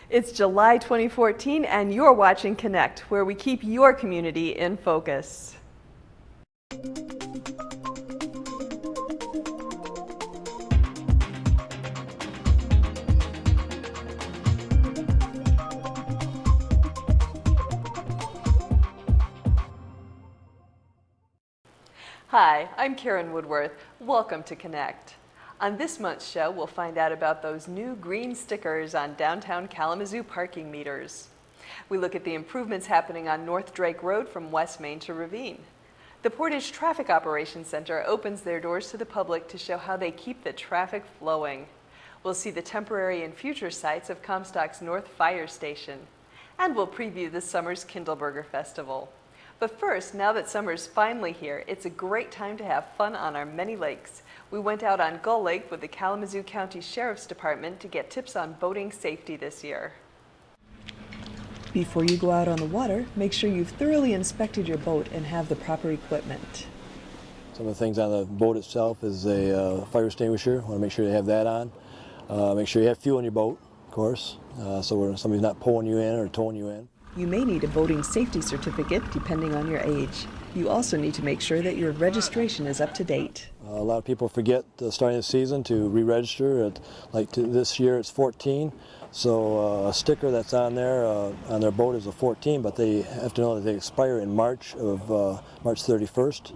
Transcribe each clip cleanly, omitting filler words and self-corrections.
It's July 2014 and you're watching Connect, where we keep your community in focus. Hi, I'm Karen Woodworth. Welcome to Connect. On this month's show, we'll find out about those new green stickers on downtown Kalamazoo parking meters. We look at the improvements happening on North Drake Road from West Main to Ravine. The Portage Traffic Operations Center opens their doors to the public to show how they keep the traffic flowing. We'll see the temporary and future sites of Comstock's North Fire Station. And we'll preview this summer's Kindleberger Festival. But first, now that summer's finally here, it's a great time to have fun on our many lakes. We went out on Gull Lake with the Kalamazoo County Sheriff's Department to get tips on boating safety this year. Before you go out on the water, make sure you've thoroughly inspected your boat and have the proper equipment. Some of the things on the boat itself is a fire extinguisher. Want to make sure you have that on. Make sure you have fuel in your boat, of course, so somebody's not pulling you in or towing you in. You may need a boating safety certificate depending on your age. You also need to make sure that your registration is up to date. A lot of people forget starting the season to re-register. This year it's 14, so a sticker that's on their boat is a 14, but they have to know that they expire in March 31st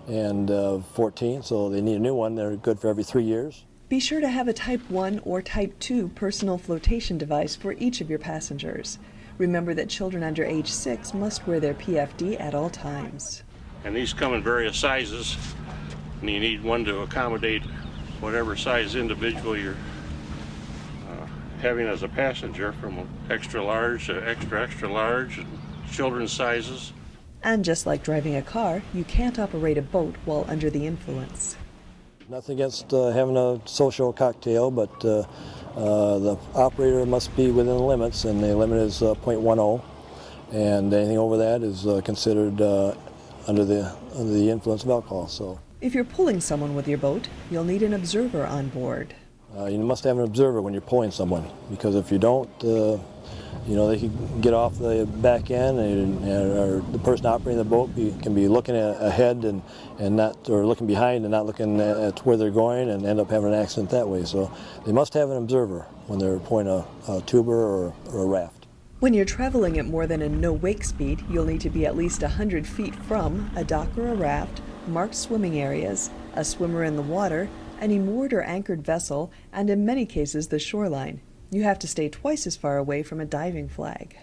and 14, so they need a new one. They're good for every 3 years. Be sure to have a Type 1 or Type 2 personal flotation device for each of your passengers. Remember that children under age 6 must wear their PFD at all times. And these come in various sizes, and you need one to accommodate whatever size individual you're having as a passenger, from extra large to extra large, and children's sizes. And just like driving a car, you can't operate a boat while under the influence. Nothing against having a social cocktail, but the operator must be within the limits, and the limit is 0.10, and anything over that is considered under the influence of alcohol. So, if you're pulling someone with your boat, you'll need an observer on board. You must have an observer when you're pulling someone, because if you don't, they can get off the back end, or the person operating the boat can be looking ahead and not, or looking behind and not looking at where they're going, and end up having an accident that way. So they must have an observer when they're pulling a tuber or a raft. When you're traveling at more than a no-wake speed, you'll need to be at least 100 feet from a dock or a raft, marked swimming areas, a swimmer in the water, any moored or anchored vessel, and in many cases the shoreline. You have to stay twice as far away from a diving flag.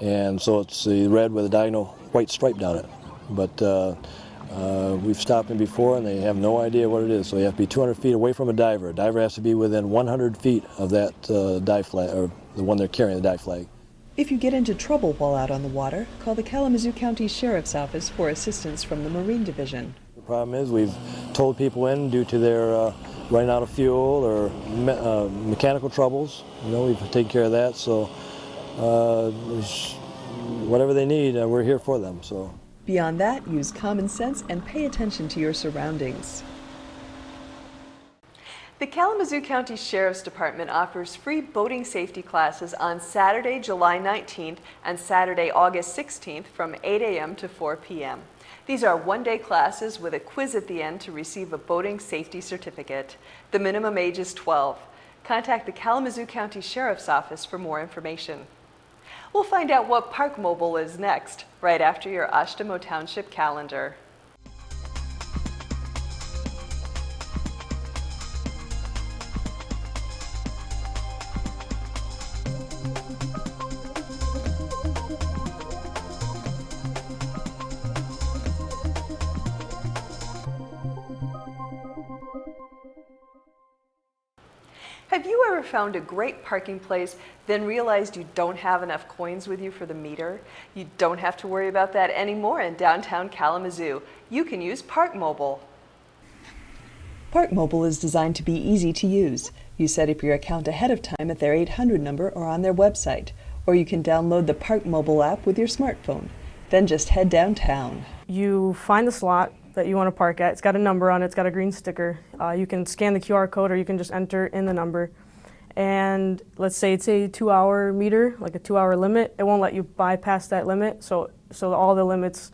And so it's the red with a diagonal white stripe down it. But we've stopped them before and they have no idea what it is. So you have to be 200 feet away from a diver. A diver has to be within 100 feet of that dive flag, or the one they're carrying, the dive flag. If you get into trouble while out on the water, call the Kalamazoo County Sheriff's Office for assistance from the Marine Division. The problem is we've told people in due to their running out of fuel or mechanical troubles. We've taken care of that. So whatever they need, we're here for them. So beyond that, use common sense and pay attention to your surroundings. The Kalamazoo County Sheriff's Department offers free boating safety classes on Saturday, July 19th and Saturday, August 16th from 8 a.m. to 4 p.m. These are one-day classes with a quiz at the end to receive a boating safety certificate. The minimum age is 12. Contact the Kalamazoo County Sheriff's Office for more information. We'll find out what Park Mobile is next, right after your Ashtamo Township calendar. Have you ever found a great parking place, then realized you don't have enough coins with you for the meter? You don't have to worry about that anymore in downtown Kalamazoo. You can use Park Mobile. Park Mobile is designed to be easy to use. You set up your account ahead of time at their 800 number or on their website, or you can download the Park Mobile app with your smartphone. Then just head downtown. You find the slot that you want to park at. It's got a number on it, it's got a green sticker. You can scan the QR code or you can just enter in the number. and let's say it's a 2-hour meter, like a 2-hour limit, it won't let you bypass that limit. So all the limits,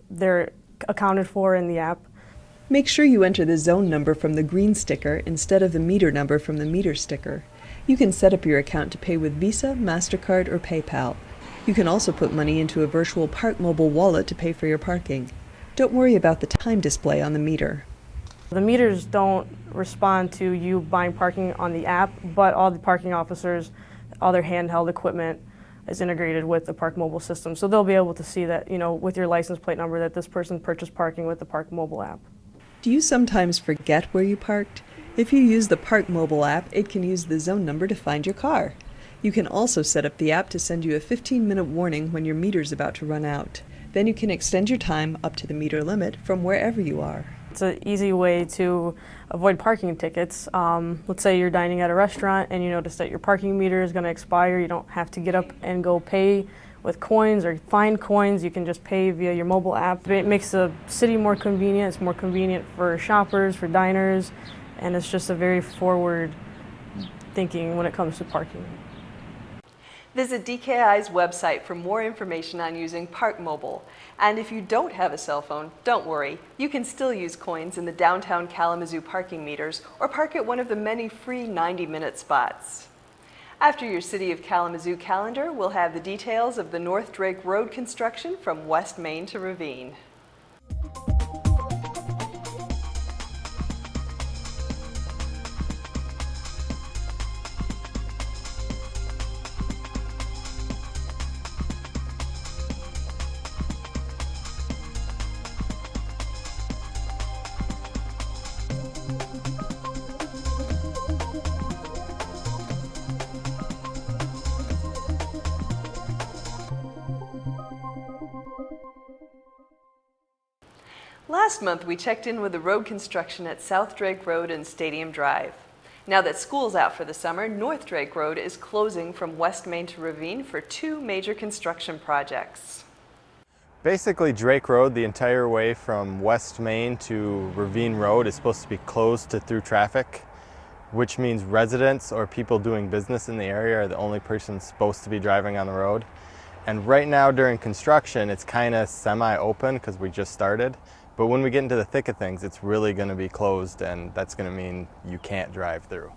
they're accounted for in the app. Make sure you enter the zone number from the green sticker instead of the meter number from the meter sticker. You can set up your account to pay with Visa, MasterCard, or PayPal. You can also put money into a virtual Park Mobile wallet to pay for your parking. Don't worry about the time display on the meter. The meters don't respond to you buying parking on the app, but all the parking officers, all their handheld equipment is integrated with the Park Mobile system. So they'll be able to see that, with your license plate number, that this person purchased parking with the Park Mobile app. Do you sometimes forget where you parked? If you use the Park Mobile app, it can use the zone number to find your car. You can also set up the app to send you a 15-minute warning when your meter's about to run out. Then you can extend your time up to the meter limit from wherever you are. It's an easy way to avoid parking tickets. Let's say you're dining at a restaurant and you notice that your parking meter is going to expire. You don't have to get up and go pay with coins or find coins. You can just pay via your mobile app. It makes the city more convenient. It's more convenient for shoppers, for diners, and it's just a very forward thinking when it comes to parking. Visit DKI's website for more information on using Park Mobile. And if you don't have a cell phone, don't worry. You can still use coins in the downtown Kalamazoo parking meters or park at one of the many free 90-minute spots. After your City of Kalamazoo calendar, we'll have the details of the North Drake Road construction from West Main to Ravine. Last month, we checked in with the road construction at South Drake Road and Stadium Drive. Now that school's out for the summer, North Drake Road is closing from West Main to Ravine for 2 major construction projects. Basically, Drake Road, the entire way from West Main to Ravine Road, is supposed to be closed to through traffic, which means residents or people doing business in the area are the only persons supposed to be driving on the road. And right now during construction, it's kind of semi-open because we just started. But when we get into the thick of things, it's really going to be closed, and that's going to mean you can't drive through.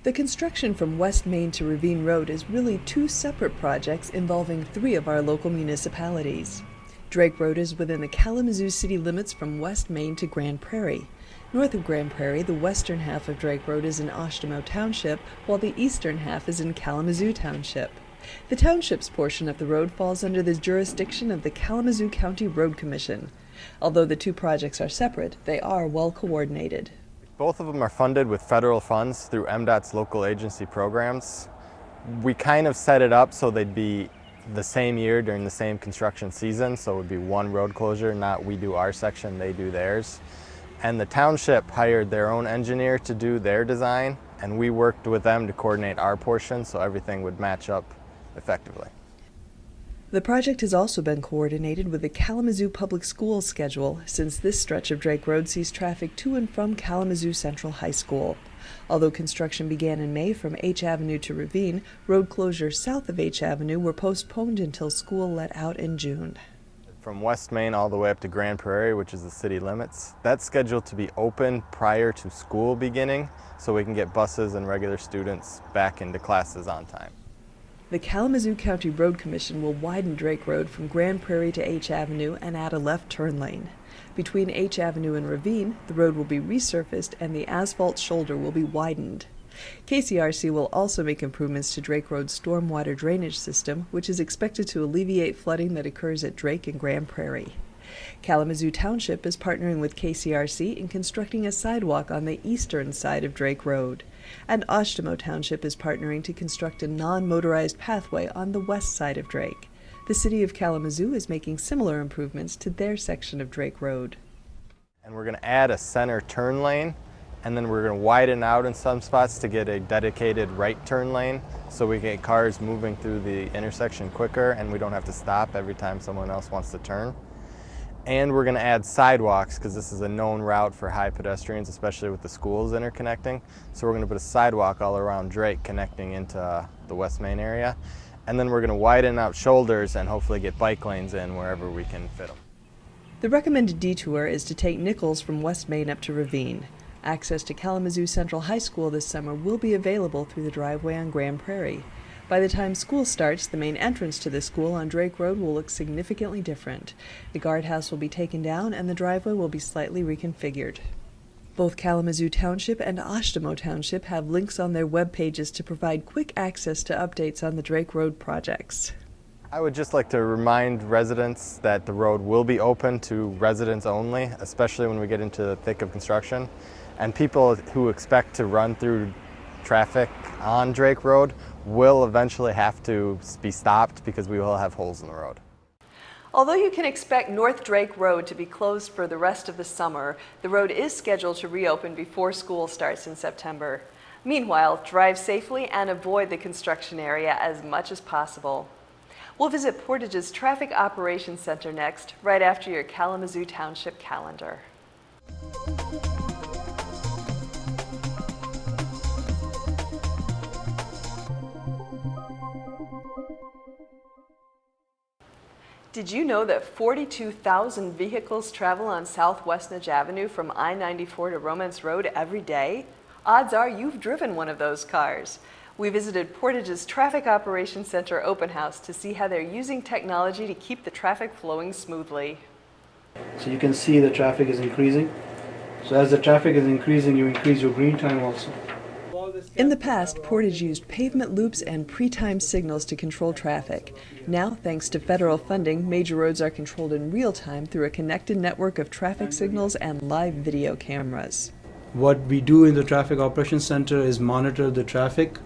The construction from West Main to Ravine Road is really 2 separate projects involving 3 of our local municipalities. Drake Road is within the Kalamazoo city limits from West Main to Grand Prairie. North of Grand Prairie, the western half of Drake Road is in Oshtemo Township, while the eastern half is in Kalamazoo Township. The township's portion of the road falls under the jurisdiction of the Kalamazoo County Road Commission. Although the 2 projects are separate, they are well coordinated. Both of them are funded with federal funds through MDOT's local agency programs. We kind of set it up so they'd be the same year during the same construction season, so it would be one road closure, not we do our section, they do theirs. And the township hired their own engineer to do their design, and we worked with them to coordinate our portion so everything would match up effectively. The project has also been coordinated with the Kalamazoo Public Schools schedule, since this stretch of Drake Road sees traffic to and from Kalamazoo Central High School. Although construction began in May from H Avenue to Ravine, road closures south of H Avenue were postponed until school let out in June. From West Main all the way up to Grand Prairie, which is the city limits, that's scheduled to be open prior to school beginning so we can get buses and regular students back into classes on time. The Kalamazoo County Road Commission will widen Drake Road from Grand Prairie to H Avenue and add a left turn lane. Between H Avenue and Ravine, the road will be resurfaced and the asphalt shoulder will be widened. KCRC will also make improvements to Drake Road's stormwater drainage system, which is expected to alleviate flooding that occurs at Drake and Grand Prairie. Kalamazoo Township is partnering with KCRC in constructing a sidewalk on the eastern side of Drake Road. And Oshtemo Township is partnering to construct a non-motorized pathway on the west side of Drake. The city of Kalamazoo is making similar improvements to their section of Drake Road. And we're going to add a center turn lane, and then we're going to widen out in some spots to get a dedicated right turn lane so we get cars moving through the intersection quicker and we don't have to stop every time someone else wants to turn. And we're going to add sidewalks because this is a known route for high pedestrians, especially with the schools interconnecting. So we're going to put a sidewalk all around Drake connecting into the West Main area. And then we're going to widen out shoulders and hopefully get bike lanes in wherever we can fit them. The recommended detour is to take Nichols from West Main up to Ravine. Access to Kalamazoo Central High School this summer will be available through the driveway on Grand Prairie. By the time school starts, the main entrance to the school on Drake Road will look significantly different. The guardhouse will be taken down and the driveway will be slightly reconfigured. Both Kalamazoo Township and Oshtemo Township have links on their web pages to provide quick access to updates on the Drake Road projects. I would just like to remind residents that the road will be open to residents only, especially when we get into the thick of construction. And people who expect to run through traffic on Drake Road will eventually have to be stopped because we will have holes in the road. Although you can expect North Drake Road to be closed for the rest of the summer, the road is scheduled to reopen before school starts in September. Meanwhile, drive safely and avoid the construction area as much as possible. We'll visit Portage's Traffic Operations Center next, right after your Kalamazoo Township calendar. Did you know that 42,000 vehicles travel on South Westnedge Avenue from I-94 to Romance Road every day? Odds are you've driven one of those cars. We visited Portage's Traffic Operations Center open house to see how they're using technology to keep the traffic flowing smoothly. So you can see the traffic is increasing. So as the traffic is increasing, you increase your green time also. In the past, Portage used pavement loops and pre-timed signals to control traffic. Now, thanks to federal funding, major roads are controlled in real time through a connected network of traffic signals and live video cameras. What we do in the Traffic Operations Center is monitor the traffic,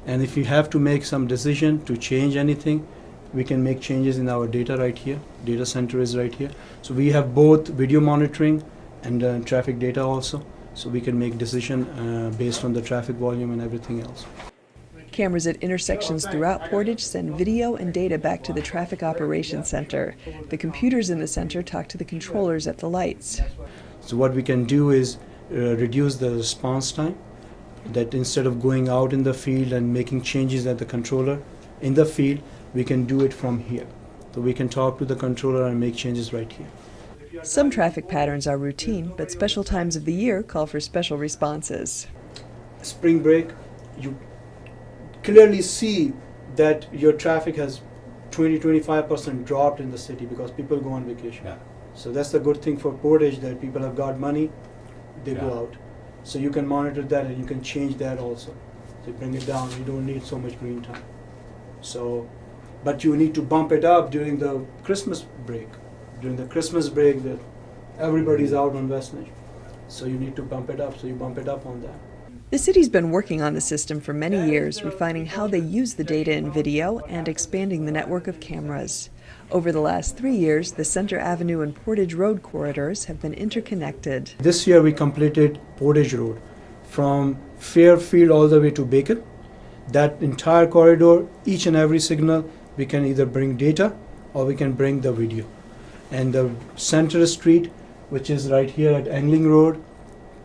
and if you have to make some decision to change anything, we can make changes in our data right here. Data center is right here. So we have both video monitoring and traffic data also. So we can make decision based on the traffic volume and everything else. Cameras at intersections throughout Portage send video and data back to the Traffic Operations Center. The computers in the center talk to the controllers at the lights. So what we can do is reduce the response time, that instead of going out in the field and making changes at the controller in the field, we can do it from here. So we can talk to the controller and make changes right here. Some traffic patterns are routine, but special times of the year call for special responses. Spring break, you clearly see that your traffic has 20-25% dropped in the city because people go on vacation. Yeah. So that's the good thing for Portage, that people have got money, they Yeah. go out. So you can monitor that and you can change that also. So bring it down, you don't need so much green time. So, but you need to bump it up during the Christmas break. During the Christmas break, that everybody's out on Westnedge. So you need to bump it up, so you bump it up on that. The city's been working on the system for many years, refining how they use the data in video and expanding the network of cameras. Over the last 3 years, the Center Avenue and Portage Road corridors have been interconnected. This year we completed Portage Road from Fairfield all the way to Bacon. That entire corridor, each and every signal, we can either bring data or we can bring the video. And the Center Street, which is right here at Angling Road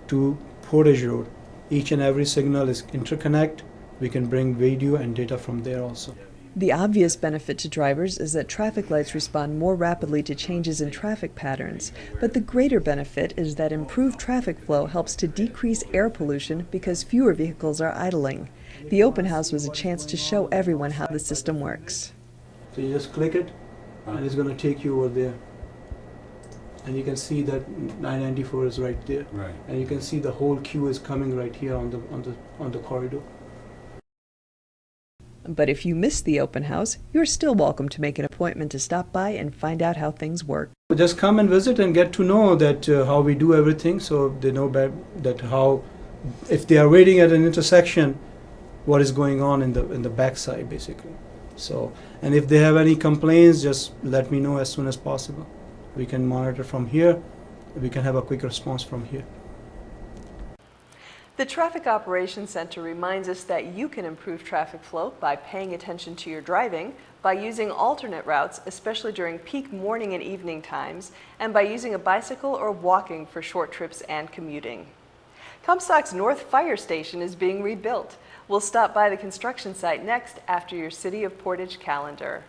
to Portage Road, each and every signal is interconnect. We can bring video and data from there also. The obvious benefit to drivers is that traffic lights respond more rapidly to changes in traffic patterns, but the greater benefit is that improved traffic flow helps to decrease air pollution because fewer vehicles are idling. The open house was a chance to show everyone how the system works. So you just click it and it's going to take you over there. And you can see that 994 is right there. Right. And you can see the whole queue is coming right here on the corridor. But if you miss the open house, you're still welcome to make an appointment to stop by and find out how things work. Just come and visit and get to know that how we do everything, so they know that how, if they are waiting at an intersection, what is going on in the backside basically. So, and if they have any complaints, just let me know as soon as possible. We can monitor from here. We can have a quick response from here. The Traffic Operations Center reminds us that you can improve traffic flow by paying attention to your driving, by using alternate routes, especially during peak morning and evening times, and by using a bicycle or walking for short trips and commuting. Comstock's North Fire Station is being rebuilt. We'll stop by the construction site next after your City of Portage calendar.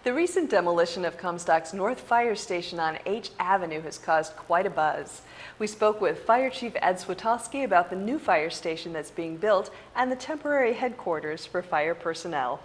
The recent demolition of Comstock's North Fire Station on H Avenue has caused quite a buzz. We spoke with Fire Chief Ed Switowski about the new fire station that's being built and the temporary headquarters for fire personnel.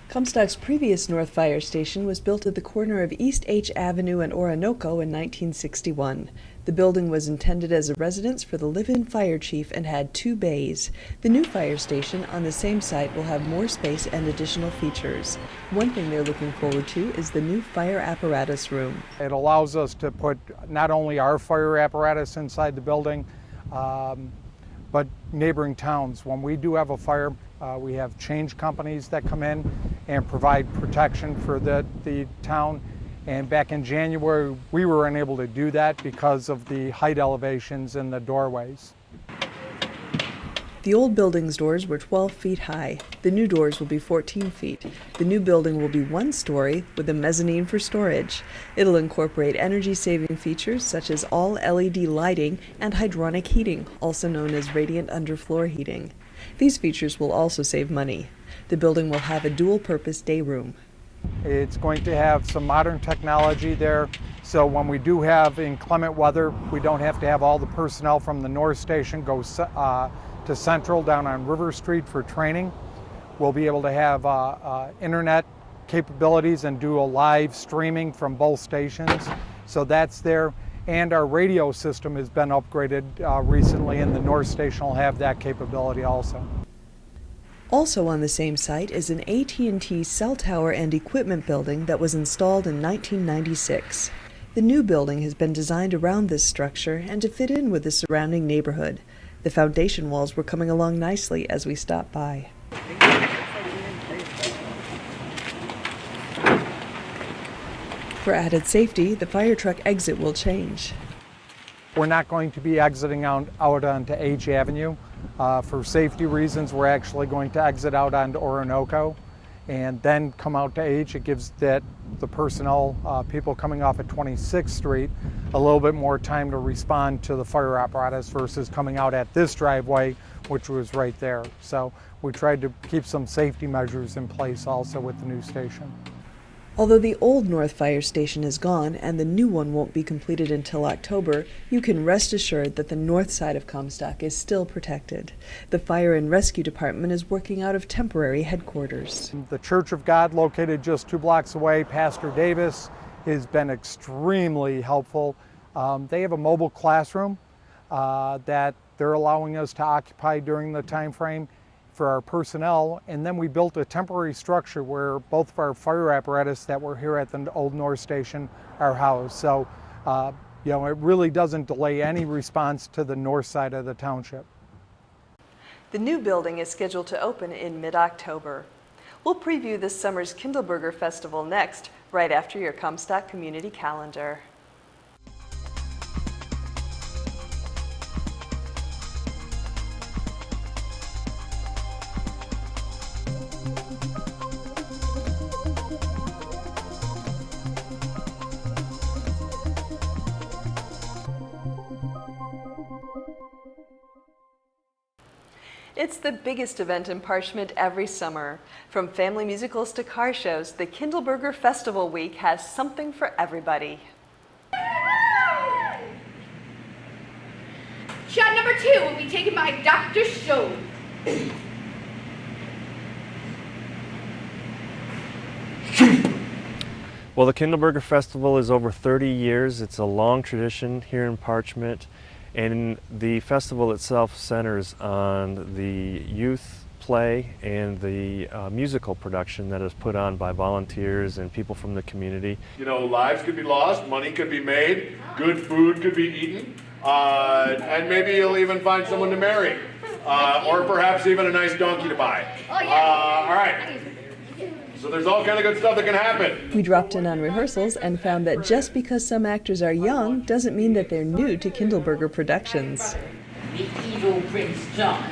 Comstock's previous North Fire Station was built at the corner of East H Avenue and Orinoco in 1961. The building was intended as a residence for the live-in fire chief and had 2 bays. The new fire station on the same site will have more space and additional features. One thing they're looking forward to is the new fire apparatus room. It allows us to put not only our fire apparatus inside the building, but neighboring towns. When we do have a fire, we have change companies that come in and provide protection for the town. And back in January, we were unable to do that because of the height elevations in the doorways. The old building's doors were 12 feet high. The new doors will be 14 feet. The new building will be 1 story with a mezzanine for storage. It'll incorporate energy-saving features such as all LED lighting and hydronic heating, also known as radiant underfloor heating. These features will also save money. The building will have a dual-purpose day room. It's going to have some modern technology there, so when we do have inclement weather, we don't have to have all the personnel from the North Station go to Central down on River Street for training. We'll be able to have internet capabilities and do a live streaming from both stations, so that's there. And our radio system has been upgraded recently, and the North Station will have that capability also. Also on the same site is an AT&T cell tower and equipment building that was installed in 1996. The new building has been designed around this structure and to fit in with the surrounding neighborhood. The foundation walls were coming along nicely as we stopped by. For added safety, the fire truck exit will change. We're not going to be exiting out onto H Avenue. For safety reasons, we're actually going to exit out onto Orinoco and then come out to H. It gives the personnel, people coming off at 26th Street, a little bit more time to respond to the fire apparatus versus coming out at this driveway, which was right there. So we tried to keep some safety measures in place also with the new station. Although the old North Fire Station is gone and the new one won't be completed until October, you can rest assured that the north side of Comstock is still protected. The Fire and Rescue Department is working out of temporary headquarters. The Church of God, located just 2 blocks away, Pastor Davis, has been extremely helpful. They have a mobile classroom that they're allowing us to occupy during the time frame for our personnel, and then we built a temporary structure where both of our fire apparatus that were here at the old North Station are housed. So, it really doesn't delay any response to the north side of the township. The new building is scheduled to open in mid-October. We'll preview this summer's Kindleberger Festival next, right after your Comstock Community Calendar. It's the biggest event in Parchment every summer. From family musicals to car shows, the Kindleberger Festival Week has something for everybody. Shot number 2 will be taken by Dr. Stone. Well, the Kindleberger Festival is over 30 years. It's a long tradition here in Parchment, and the festival itself centers on the youth play and the musical production that is put on by volunteers and people from the community. You know, lives could be lost, money could be made, good food could be eaten, and maybe you'll even find someone to marry, or perhaps even a nice donkey to buy. All right. So there's all kind of good stuff that can happen. We dropped in on rehearsals and found that just because some actors are young doesn't mean that they're new to Kindleberger Productions. The evil Prince John.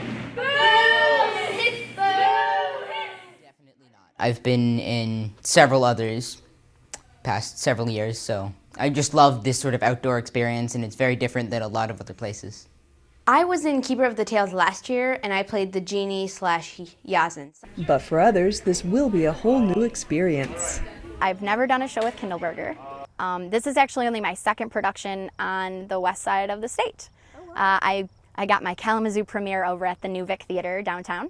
I've been in several others past several years, so I just love this sort of outdoor experience, and it's very different than a lot of other places. I was in Keeper of the Tales last year, and I played the genie/Yasin. But for others, this will be a whole new experience. I've never done a show with Kindleberger. This is actually only my second production on the west side of the state. I got my Kalamazoo premiere over at the New Vic Theater downtown.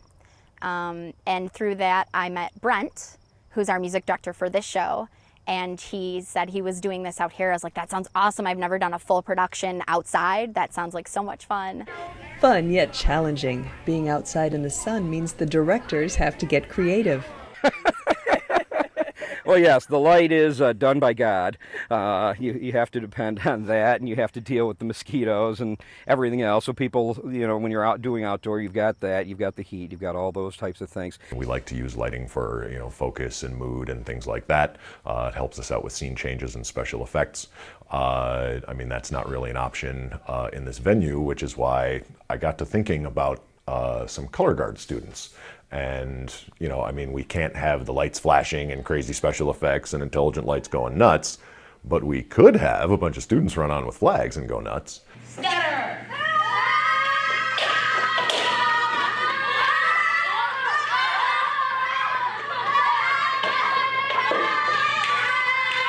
And through that, I met Brent, who's our music director for this show. And he said he was doing this out here. I was like, that sounds awesome. I've never done a full production outside. That sounds like so much fun. Fun yet challenging. Being outside in the sun means the directors have to get creative. Well, yes, the light is done by God. You have to depend on that, and you have to deal with the mosquitoes and everything else. So people, you know, when you're out doing outdoor, you've got that, you've got the heat, you've got all those types of things. We like to use lighting for, you know, focus and mood and things like that. It helps us out with scene changes and special effects. I mean, that's not really an option in this venue, which is why I got to thinking about some color guard students. And, you know, I mean, we can't have the lights flashing and crazy special effects and intelligent lights going nuts, but we could have a bunch of students run on with flags and go nuts. Scatter!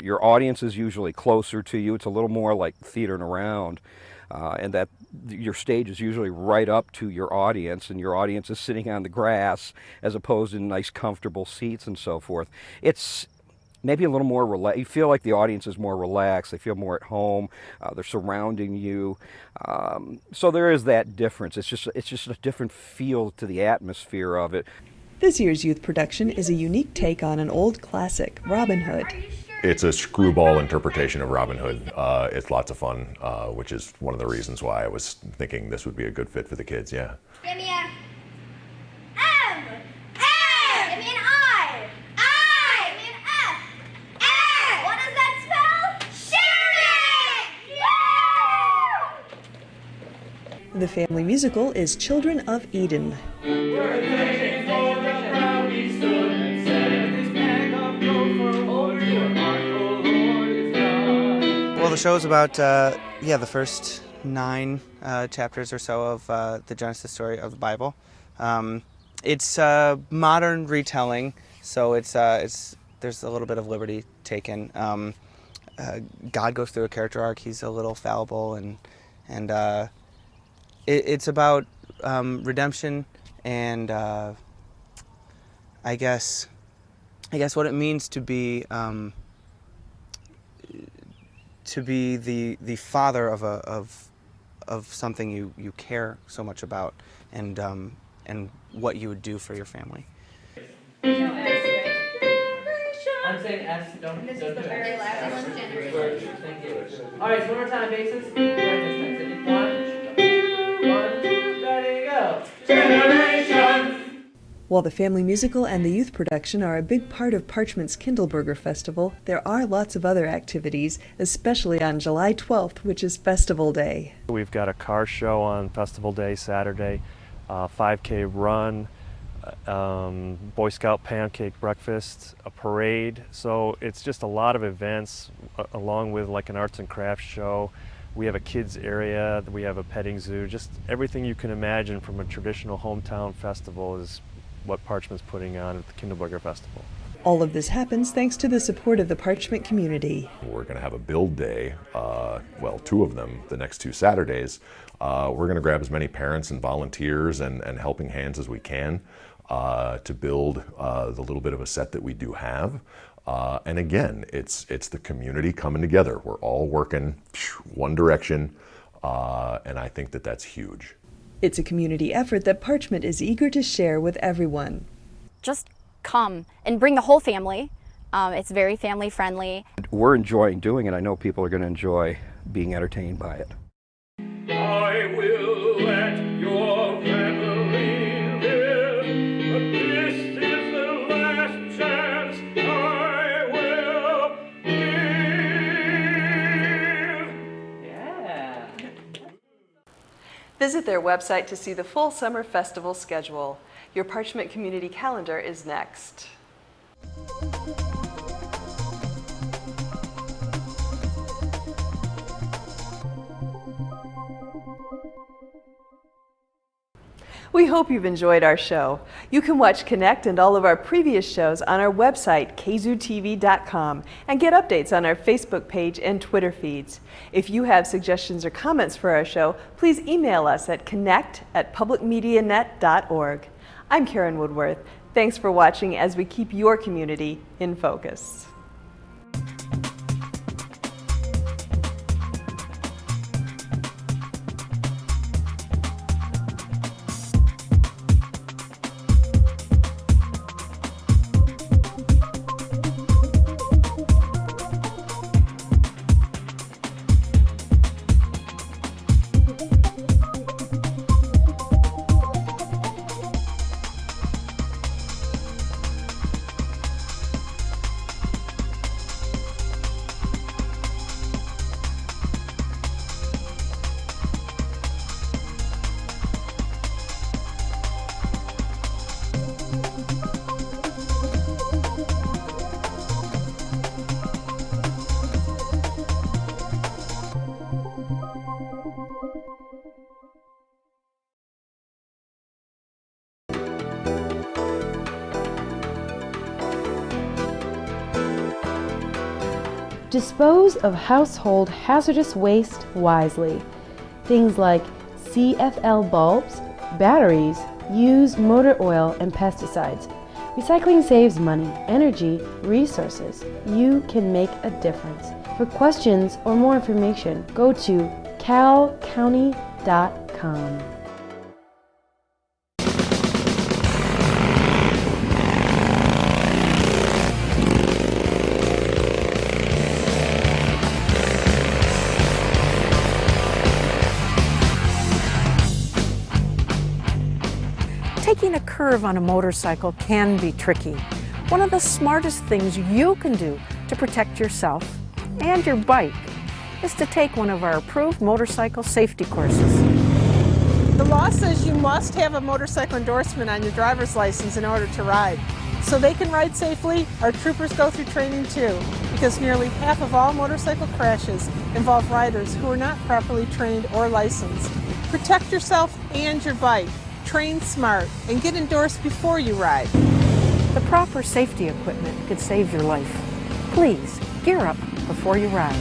Your audience is usually closer to you. It's a little more like theatering around. And that your stage is usually right up to your audience, and your audience is sitting on the grass as opposed to nice comfortable seats and so forth. It's maybe a little more relaxed. You feel like the audience is more relaxed. They feel more at home. They're surrounding you. So there is that difference. It's just a different feel to the atmosphere of it. This year's youth production is a unique take on an old classic, Robin Hood. It's a screwball interpretation of Robin Hood. It's lots of fun, which is one of the reasons why I was thinking this would be a good fit for the kids, yeah. Give me a M. Give me an I. Give me an F. What does that spell? Shooting! The family musical is Children of Eden. Well, the show is about the first 9 chapters or so of the Genesis story of the Bible. It's a modern retelling, so it's there's a little bit of liberty taken. God goes through a character arc. He's a little fallible, and it's about redemption and I guess what it means to be the father of something you care so much about, and what you would do for your family. I'm saying S, don't do S. This is the very last one, Thank you. All right, so one more time, bases. One, ready, go. Generations! While the family musical and the youth production are a big part of Parchment's Kindleberger Festival, there are lots of other activities, especially on July 12th, which is Festival Day. We've got a car show on Festival Day, Saturday, 5K run, Boy Scout pancake breakfast, a parade. So it's just a lot of events along with like an arts and crafts show. We have a kids area, we have a petting zoo, just everything you can imagine from a traditional hometown festival is what Parchment's putting on at the Kindleberger Festival. All of this happens thanks to the support of the Parchment community. We're going to have a build day, well, 2 of them, the next 2 Saturdays. We're going to grab as many parents and volunteers and helping hands as we can to build the little bit of a set that we do have. And again, it's the community coming together. We're all working one direction, and I think that that's huge. It's a community effort that Parchment is eager to share with everyone. Just come and bring the whole family. It's very family friendly. We're enjoying doing it. I know people are going to enjoy being entertained by it. I will let your family live, but this is the last chance I will give. Yeah. Visit their website to see the full summer festival schedule. Your Parchment Community Calendar is next. We hope you've enjoyed our show. You can watch Connect and all of our previous shows on our website, kzootv.com, and get updates on our Facebook page and Twitter feeds. If you have suggestions or comments for our show, please email us at connect@publicmedianet.org. I'm Karen Woodworth. Thanks for watching as we keep your community in focus. Dispose of household hazardous waste wisely. Things like CFL bulbs, batteries, used motor oil, and pesticides. Recycling saves money, energy, resources. You can make a difference. For questions or more information, go to calcounty.com. Taking a curve on a motorcycle can be tricky. One of the smartest things you can do to protect yourself and your bike is to take one of our approved motorcycle safety courses. The law says you must have a motorcycle endorsement on your driver's license in order to ride. So they can ride safely, our troopers go through training too, because nearly half of all motorcycle crashes involve riders who are not properly trained or licensed. Protect yourself and your bike. Train smart and get endorsed before you ride. The proper safety equipment could save your life. Please, gear up before you ride.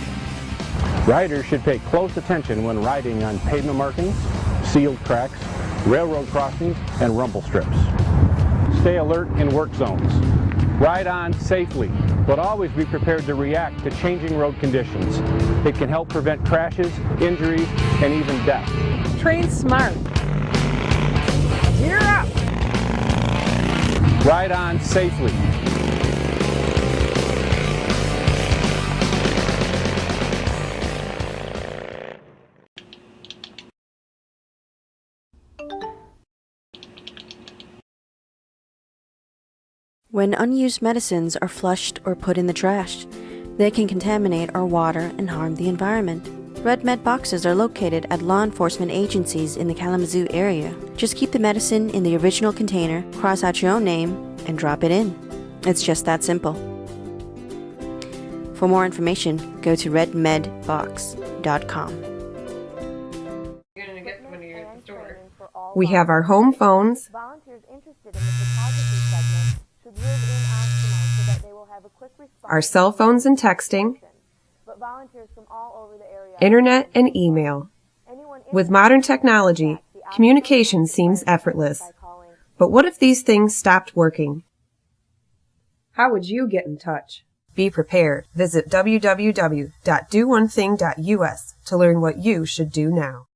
Riders should pay close attention when riding on pavement markings, sealed cracks, railroad crossings, and rumble strips. Stay alert in work zones. Ride on safely, but always be prepared to react to changing road conditions. It can help prevent crashes, injuries, and even death. Train smart. Gear up! Ride on safely. When unused medicines are flushed or put in the trash, they can contaminate our water and harm the environment. Red Med boxes are located at law enforcement agencies in the Kalamazoo area. Just keep the medicine in the original container, cross out your own name, and drop it in. It's just that simple. For more information, go to redmedbox.com. We have our home phones, Volunteers interested in the photography segment should live in Oxnard so that our cell phones and texting, internet and email. With modern technology, communication seems effortless. But what if these things stopped working? How would you get in touch? Be prepared. Visit www.doonething.us to learn what you should do now.